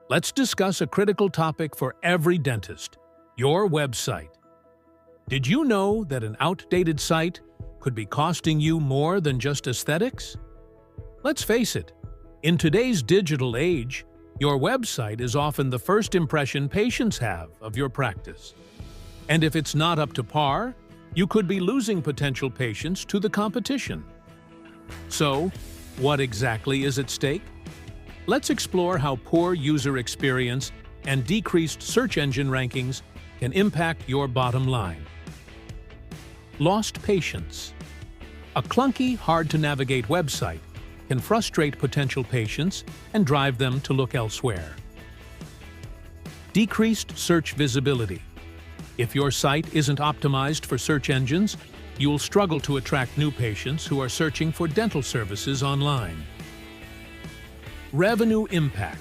Let's discuss a critical topic for every dentist: your website. Did you know that an outdated site could be costing you more than just aesthetics? Let's face it, in today's digital age, your website is often the first impression patients have of your practice. And if it's not up to par, you could be losing potential patients to the competition. So, what exactly is at stake? Let's explore how poor user experience and decreased search engine rankings can impact your bottom line. Lost patients. A clunky, hard-to-navigate website can frustrate potential patients and drive them to look elsewhere. Decreased search visibility. If your site isn't optimized for search engines, you'll struggle to attract new patients who are searching for dental services online. Revenue impact.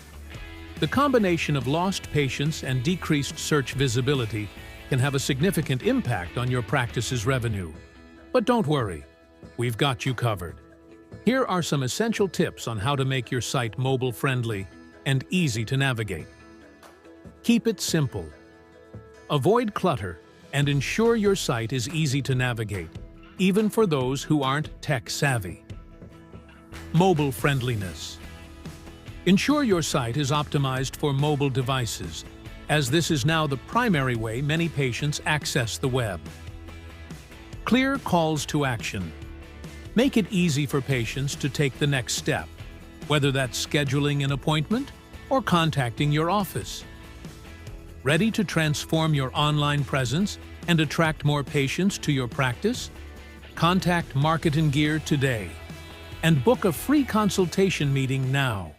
The combination of lost patients and decreased search visibility can have a significant impact on your practice's revenue. But don't worry, we've got you covered. Here are some essential tips on how to make your site mobile-friendly and easy to navigate. Keep it simple. Avoid clutter and ensure your site is easy to navigate, even for those who aren't tech-savvy. Mobile friendliness. Ensure your site is optimized for mobile devices, as this is now the primary way many patients access the web. Clear calls to action. Make it easy for patients to take the next step, whether that's scheduling an appointment or contacting your office. Ready to transform your online presence and attract more patients to your practice? Contact MarketinGear today and book a free consultation meeting now.